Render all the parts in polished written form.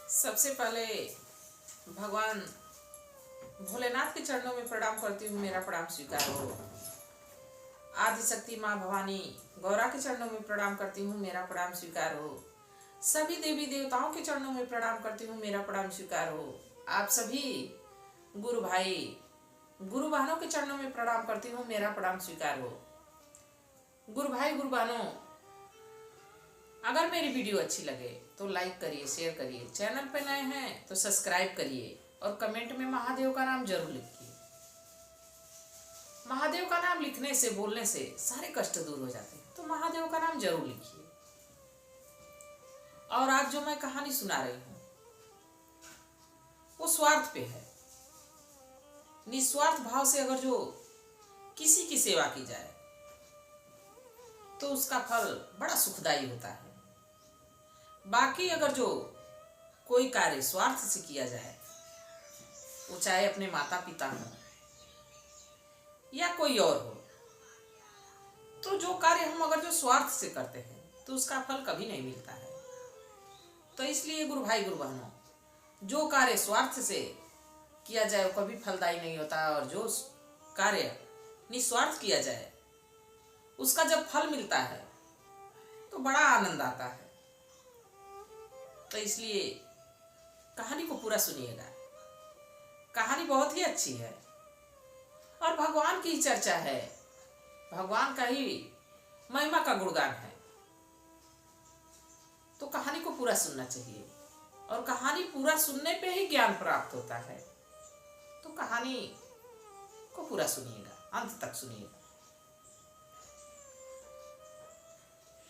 सबसे पहले भगवान भोलेनाथ के चरणों में प्रणाम करती हूँ, मेरा प्रणाम स्वीकार हो। आदिशक्ति माँ भवानी गौरा के चरणों में प्रणाम करती हूँ, मेरा प्रणाम स्वीकार हो। सभी देवी देवताओं के चरणों में प्रणाम करती हूँ, मेरा प्रणाम स्वीकार हो। आप सभी गुरु भाई गुरु बहनों के चरणों में प्रणाम करती हूँ, मेरा प्रणाम स्वीकार हो। गुरु भाई गुरु बहनों, अगर मेरी वीडियो अच्छी लगे तो लाइक करिए, शेयर करिए। चैनल पे नए हैं तो सब्सक्राइब करिए और कमेंट में महादेव का नाम जरूर लिखिए। महादेव का नाम लिखने से, बोलने से सारे कष्ट दूर हो जाते हैं, तो महादेव का नाम जरूर लिखिए। और आज जो मैं कहानी सुना रही हूँ वो स्वार्थ पे है। निस्वार्थ भाव से अगर जो किसी की सेवा की जाए तो उसका फल बड़ा सुखदायी होता है। बाकी अगर जो कोई कार्य स्वार्थ से किया जाए, वो चाहे अपने माता पिता हो या कोई और हो, तो जो कार्य हम अगर जो स्वार्थ से करते हैं तो उसका फल कभी नहीं मिलता है। तो इसलिए गुरु भाई गुरु बहनों, जो कार्य स्वार्थ से किया जाए वो कभी फलदायी नहीं होता, और जो कार्य निस्वार्थ किया जाए उसका जब फल मिलता है तो बड़ा आनंद आता है। तो इसलिए कहानी को पूरा सुनिएगा। कहानी बहुत ही अच्छी है और भगवान की चर्चा है, भगवान का ही महिमा का गुणगान है। तो कहानी को पूरा सुनना चाहिए, और कहानी पूरा सुनने पे ही ज्ञान प्राप्त होता है। तो कहानी को पूरा सुनिएगा, अंत तक सुनिएगा।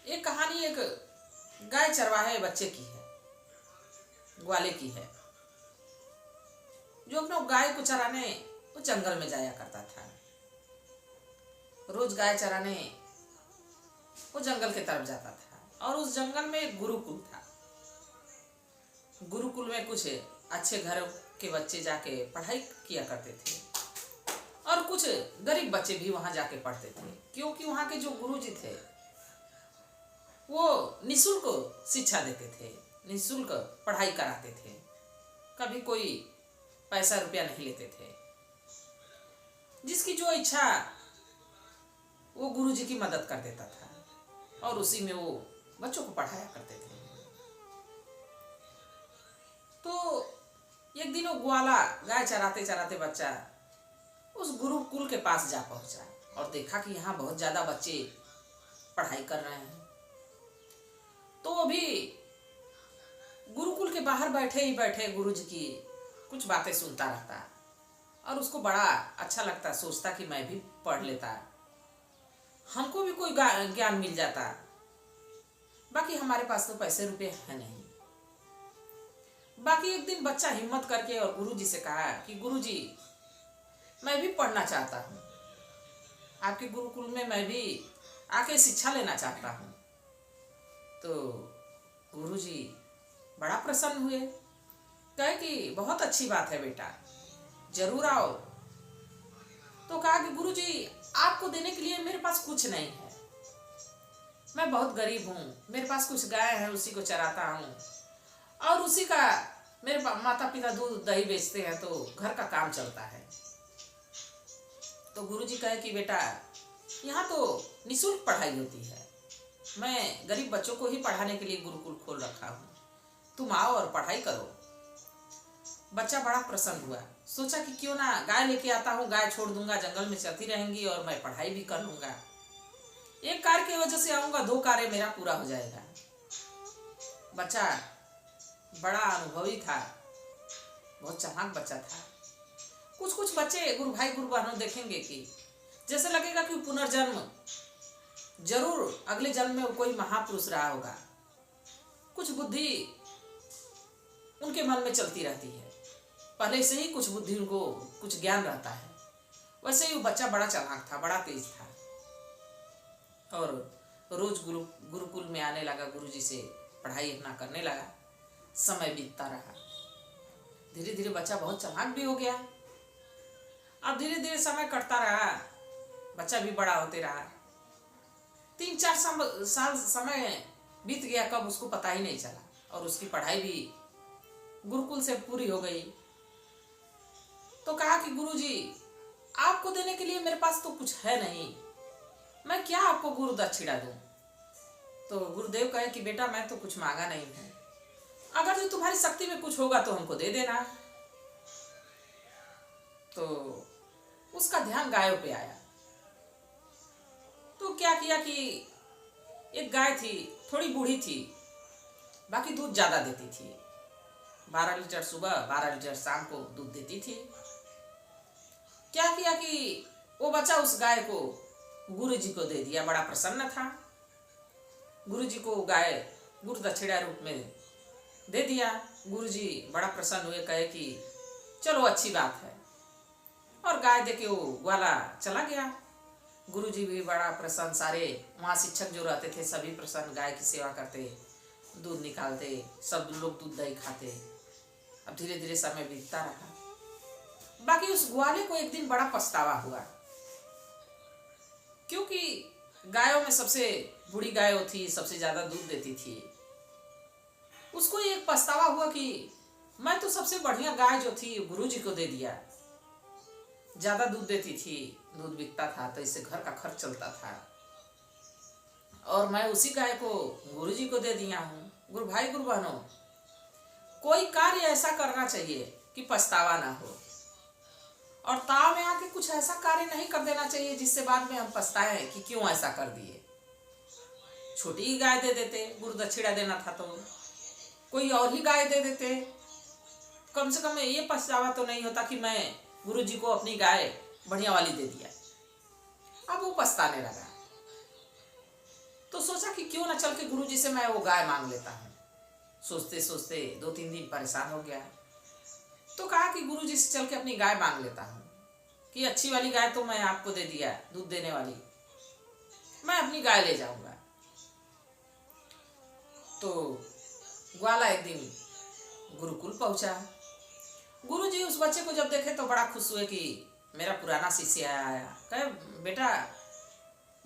ये कहानी एक गाय चरवाहे बच्चे की है, ग्वाले की है, जो अपने गाय को चराने वो जंगल में जाया करता था। रोज गाय चराने वो जंगल के तरफ जाता था, और उस जंगल में एक गुरुकुल था। गुरुकुल में कुछ अच्छे घर के बच्चे जाके पढ़ाई किया करते थे, और कुछ गरीब बच्चे भी वहां जाके पढ़ते थे, क्योंकि वहां के जो गुरुजी थे वो निःशुल्क शिक्षा देते थे, निःशुल्क पढ़ाई कराते थे, कभी कोई पैसा रुपया नहीं लेते थे। जिसकी जो इच्छा वो गुरुजी की मदद कर देता था, और उसी में वो बच्चों को पढ़ाया करते थे। तो एक दिन वो ग्वाला गाय चराते चराते बच्चा उस गुरुकुल के पास जा पहुंचा और देखा कि यहाँ बहुत ज्यादा बच्चे पढ़ाई कर रहे हैं। तो वो भी गुरुकुल के बाहर बैठे ही बैठे गुरुजी की कुछ बातें सुनता रहता, और उसको बड़ा अच्छा लगता, सोचता कि मैं भी पढ़ लेता, हमको भी कोई ज्ञान मिल जाता। बाकी हमारे पास तो पैसे रुपए है नहीं। बाकी एक दिन बच्चा हिम्मत करके और गुरुजी से कहा कि गुरुजी, मैं भी पढ़ना चाहता हूँ, आपके गुरुकुल में मैं भी आके शिक्षा लेना चाहता हूँ। तो गुरुजी बड़ा प्रसन्न हुए, कहे कि बहुत अच्छी बात है बेटा, जरूर आओ। तो कहा कि गुरुजी, आपको देने के लिए मेरे पास कुछ नहीं है, मैं बहुत गरीब हूँ, मेरे पास कुछ गाय है, उसी को चराता हूँ, और उसी का मेरे माता पिता दूध दही बेचते हैं, तो घर का काम चलता है। तो गुरुजी कहे कि बेटा, यहाँ तो निःशुल्क पढ़ाई होती है, मैं गरीब बच्चों को ही पढ़ाने के लिए गुरुकुल खोल रखा हूँ, तुम आओ और पढ़ाई करो। बच्चा बड़ा प्रसन्न हुआ, सोचा कि क्यों ना गाय लेके आता हूँ, गाय छोड़ दूंगा, जंगल में चलती रहेंगी और मैं पढ़ाई भी कर लूंगा। एक कार्य की वजह से आऊंगा, दो कार्य मेरा पूरा हो जाएगा। बच्चा बड़ा अनुभवी था, बहुत चालाक बच्चा था। कुछ कुछ बच्चे गुरु भाई गुरु बहनों देखेंगे कि जैसे लगेगा कि पुनर्जन्म जरूर अगले जन्म में वो कोई महापुरुष रहा होगा। कुछ बुद्धि उनके मन में चलती रहती है, पहले से ही कुछ बुद्धि उनको कुछ ज्ञान रहता है। वैसे ही वो बच्चा बड़ा चालाक था, बड़ा तेज था, और रोज गुरुकुल में आने लगा, गुरुजी से पढ़ाई अपना करने लगा। समय बीतता रहा, धीरे धीरे बच्चा बहुत चालाक भी हो गया। अब धीरे धीरे समय कटता रहा, बच्चा भी बड़ा होते रहा। 3-4 साल समय बीत गया, कब उसको पता ही नहीं चला, और उसकी पढ़ाई भी गुरुकुल से पूरी हो गई। तो कहा कि गुरुजी, आपको देने के लिए मेरे पास तो कुछ है नहीं, मैं क्या आपको गुरु दक्षिणा दूं। तो गुरुदेव कहे कि बेटा मैं तो कुछ मांगा नहीं है, अगर जो तुम्हारी शक्ति में कुछ होगा तो हमको दे देना। तो उसका ध्यान गायों पे आया। तो क्या किया कि एक गाय थी, थोड़ी बूढ़ी थी, बाकी दूध ज्यादा देती थी। 12 लीटर सुबह 12 लीटर शाम को दूध देती थी। क्या किया कि वो बच्चा उस गाय को गुरुजी को दे दिया। बड़ा प्रसन्न था। गुरुजी को गाय गुरु दक्षिणा रूप में दे दिया। गुरुजी बड़ा प्रसन्न हुए, कहे कि चलो अच्छी बात है, और गाय दे के वो ग्वाला चला गया। गुरुजी भी बड़ा प्रसन्न, सारे वहाँ शिक्षक जो रहते थे सभी प्रसन्न, गाय की सेवा करते, दूध निकालते, सब लोग दूध दही खाते। अब धीरे धीरे समय बीतता रहा। बाकी उस ग्वाले को एक दिन बड़ा पछतावा हुआ, क्योंकि गायों में सबसे बूढ़ी गाय थी, सबसे ज्यादा दूध देती थी। उसको एक पछतावा हुआ कि मैं तो सबसे बढ़िया गाय जो थी गुरुजी को दे दिया। ज्यादा दूध देती थी, दूध बिकता था तो इससे घर का खर्च चलता था, और मैं उसी गाय को गुरुजी को दे दिया हूँ। गुरु भाई गुरु बहनों, कोई कार्य ऐसा करना चाहिए कि पछतावा ना हो, और ताव में आके कुछ ऐसा कार्य नहीं कर देना चाहिए जिससे बाद में हम पछताएं कि क्यों ऐसा कर दिए। छोटी ही गाय दे देते, गुरु दक्षिणा देना था तो कोई और ही गाय दे देते, कम से कम ये पछतावा तो नहीं होता कि मैं गुरुजी को अपनी गाय बढ़िया वाली दे दिया। अब वो पछताने लगा, तो सोचा कि क्यों ना चल के गुरुजी से मैं वो गाय मांग लेता हूँ। सोचते सोचते 2-3 दिन परेशान हो गया, तो कहा कि गुरुजी से चल के अपनी गाय मांग लेता हूँ कि अच्छी वाली गाय तो मैं आपको दे दिया, दूध देने वाली, मैं अपनी गाय ले जाऊंगा। तो ग्वाला एक दिन गुरुकुल पहुंचा। गुरुजी उस बच्चे को जब देखे तो बड़ा खुश हुए कि मेरा पुराना शिष्य आया। कहे बेटा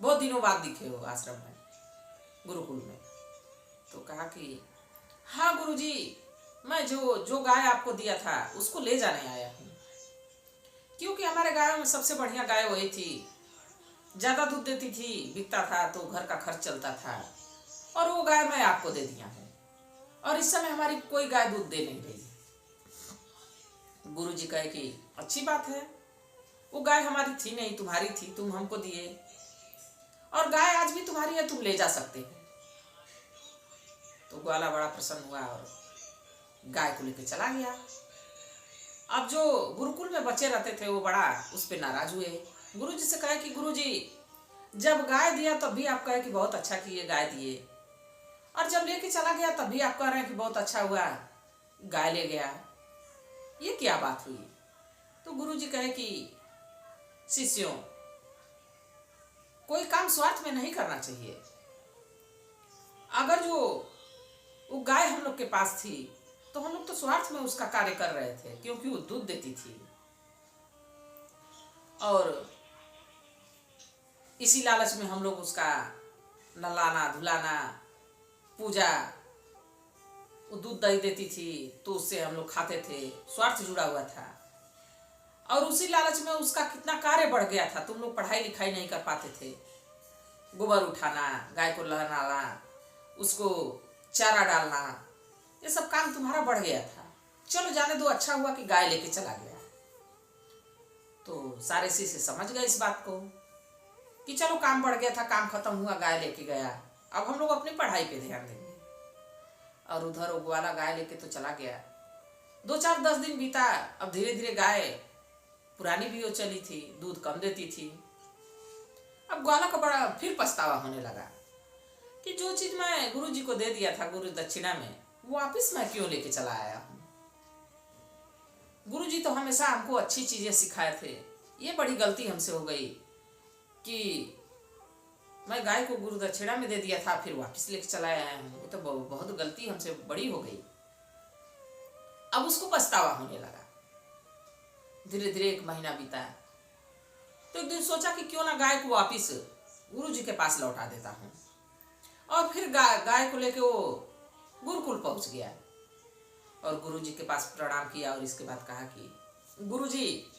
बहुत दिनों बाद दिखे हो आश्रम में, गुरुकुल में। तो कहा कि हाँ गुरुजी, मैं जो गाय आपको दिया था उसको ले जाने आया हूँ, क्योंकि हमारे गायों में सबसे बढ़िया गाय वही थी, ज्यादा दूध देती थी, बिकता था तो घर का खर्च चलता था, और वो गाय मैं आपको दे दिया हूँ, और इस समय हमारी कोई गाय दूध दे नहीं रही। गुरुजी कहे कि अच्छी बात है, वो गाय हमारी थी नहीं, तुम्हारी थी, तुम हमको दिए, और गाय आज भी तुम्हारी है, तुम ले जा सकते हो। तो ग्वाला बड़ा प्रसन्न हुआ और गाय को लेकर चला गया। अब जो गुरुकुल में बच्चे रहते थे वो बड़ा उस पर नाराज हुए। गुरुजी से कहे कि गुरुजी, जब गाय दिया तब भी आप कहे कि बहुत अच्छा किए गाय दिए, और जब लेके चला गया तब भी आप कह रहे हैं कि बहुत अच्छा हुआ गाय ले गया, ये क्या बात हुई। तो गुरुजी कहे कि शिष्यों, कोई काम स्वार्थ में नहीं करना चाहिए। अगर जो वो गाय हम लोग के पास थी तो हम लोग तो स्वार्थ में उसका कार्य कर रहे थे, क्योंकि वो दूध देती थी, और इसी लालच में हम लोग उसका नहलाना धुलाना पूजा, वो दूध दही देती थी तो उससे हम लोग खाते थे, स्वार्थ जुड़ा हुआ था। और उसी लालच में उसका कितना कार्य बढ़ गया था। तुम लोग पढ़ाई लिखाई नहीं कर पाते थे, गोबर उठाना, गाय को नहलाना, उसको चारा डालना, ये सब काम तुम्हारा बढ़ गया था। चलो जाने दो, अच्छा हुआ कि गाय लेके चला गया। तो सारे शिष्य समझ गए इस बात को कि चलो काम बढ़ गया था, काम खत्म हुआ, गाय लेके गया, अब हम लोग अपनी पढ़ाई पे ध्यान देंगे। और उधर वो ग्वाला गाय लेके तो चला गया। 2-4-10 दिन बीता। अब धीरे धीरे गाय पुरानी भी हो चली थी, दूध कम देती थी। अब ग्वाला का बड़ा फिर पछतावा होने लगा कि जो चीज मैं गुरुजी को दे दिया था गुरु दक्षिणा में, वो वापिस मैं क्यों लेके चला आया हूँ। गुरुजी तो हमेशा हमको अच्छी चीजें सिखाए थे, ये बड़ी गलती हमसे हो गई कि मैं गाय को गुरु दक्षिणा में दे दिया था फिर वापस लेके चला आया हूँ, वो तो बहुत गलती हमसे बड़ी हो गई। अब उसको पछतावा होने लगा। धीरे धीरे 1 महीना बीता, तो एक दिन सोचा कि क्यों ना गाय को वापिस गुरुजी के पास लौटा देता हूँ, और फिर गाय को लेके वो गुरुकुल पहुंच गया। और गुरुजी के पास प्रणाम किया और इसके बाद कहा कि गुरुजी,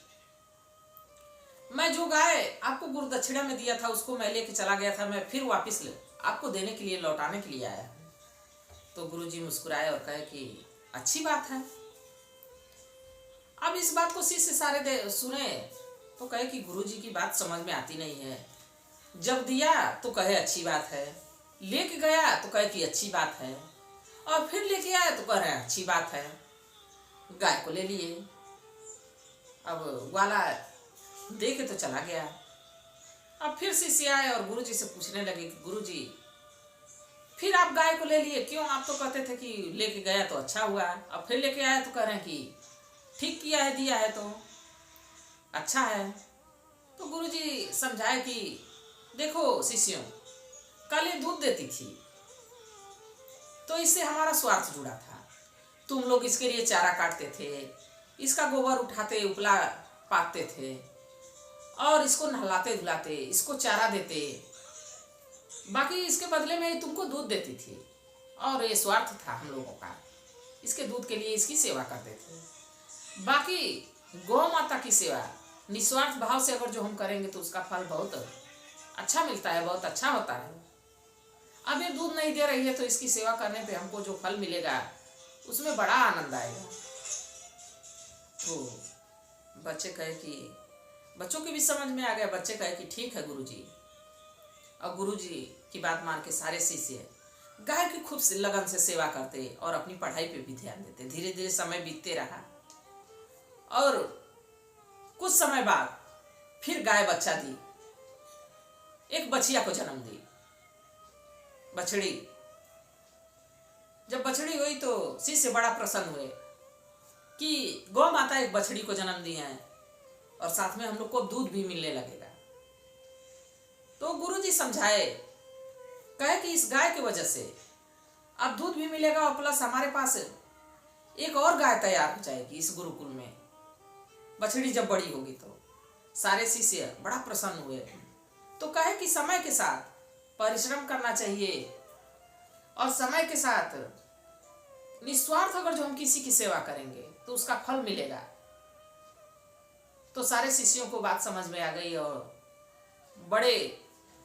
मैं जो गाय आपको गुरु दक्षिणा में दिया था उसको मैं लेके चला गया था, मैं फिर वापस आपको देने के लिए, लौटाने के लिए आया। तो गुरुजी मुस्कुराए और कहे कि अच्छी बात है। अब इस बात को शिष्य सारे सुने तो कहे कि गुरुजी की बात समझ में आती नहीं है। जब दिया तो कहे अच्छी बात है, लेके गया तो कहे कि अच्छी बात है, और फिर लेके आया तो कह रहे हैं अच्छी बात है। गाय को ले लिए। अब ग्वाला दे के तो चला गया। अब फिर शिष्य आए और गुरुजी से पूछने लगे कि गुरुजी, फिर आप गाय को ले लिए क्यों? आप तो कहते थे कि लेके गया तो अच्छा हुआ, अब फिर लेके आया तो कह रहे हैं कि ठीक किया है, दिया है तो अच्छा है। तो गुरुजी समझाए कि देखो शिष्यों, कल ये दूध देती थी तो इससे हमारा स्वार्थ जुड़ा था। तुम लोग इसके लिए चारा काटते थे, इसका गोबर उठाते, उपला पाते थे और इसको नहलाते धुलाते, इसको चारा देते, बाकी इसके बदले में तुमको दूध देती थी और ये स्वार्थ था हम लोगों का। इसके दूध के लिए इसकी सेवा करते थे। बाकी गौ माता की सेवा निस्वार्थ भाव से अगर जो हम करेंगे तो उसका फल बहुत अच्छा मिलता है, बहुत अच्छा होता है। अब ये दूध नहीं दे रही है तो इसकी सेवा करने पे हमको जो फल मिलेगा उसमें बड़ा आनंद आएगा। तो बच्चे कहे कि बच्चों की भी समझ में आ गया। बच्चे कहे कि ठीक है गुरुजी। और गुरुजी की बात मान के सारे शिष्य गाय की खूब लगन से सेवा करते और अपनी पढ़ाई पे भी ध्यान देते। धीरे धीरे समय बीतते रहा और कुछ समय बाद फिर गाय बच्चा दी, एक बछिया को जन्म दी, बछड़ी। जब बछड़ी हुई तो शिष्य बड़ा प्रसन्न हुए कि गौ माता एक बछड़ी को जन्म दी है और साथ में हम लोग को दूध भी मिलने लगेगा। तो गुरुजी समझाए, कहे कि इस गाय की वजह से अब दूध भी मिलेगा और प्लस हमारे पास एक और गाय तैयार हो जाएगी इस गुरुकुल में, बछड़ी जब बड़ी होगी। तो सारे शिष्य बड़ा प्रसन्न हुए। तो कहे कि समय के साथ परिश्रम करना चाहिए और समय के साथ निस्वार्थ अगर जो हम किसी की सेवा करेंगे तो उसका फल मिलेगा। तो सारे शिष्यों को बात समझ में आ गई और बड़े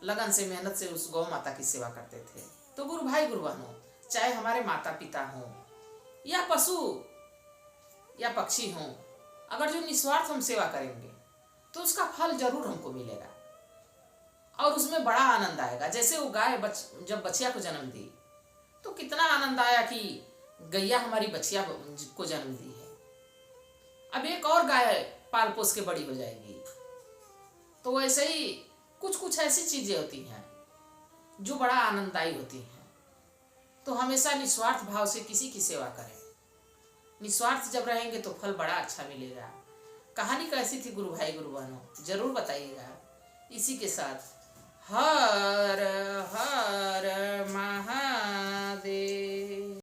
लगन से, मेहनत से उस गौ माता की सेवा करते थे। तो गुरु भाई गुरु बहनों, चाहे हमारे माता पिता हों या पशु या पक्षी हों, अगर जो निस्वार्थ हम सेवा करेंगे तो उसका फल जरूर हमको मिलेगा और उसमें बड़ा आनंद आएगा। जैसे वो गाय जब बछिया को जन्म दी तो कितना आनंद आया कि गैया हमारी बछिया को जन्म दी है, अब एक और गाय पाल पोस के बड़ी हो जाएगी। तो वैसे ही कुछ कुछ ऐसी चीजें होती हैं जो बड़ा आनंददायी होती हैं। तो हमेशा निस्वार्थ भाव से किसी की सेवा करें। निस्वार्थ जब रहेंगे तो फल बड़ा अच्छा मिलेगा। कहानी कैसी थी गुरु भाई गुरु बहनों, जरूर बताइएगा। इसी के साथ हर हर महा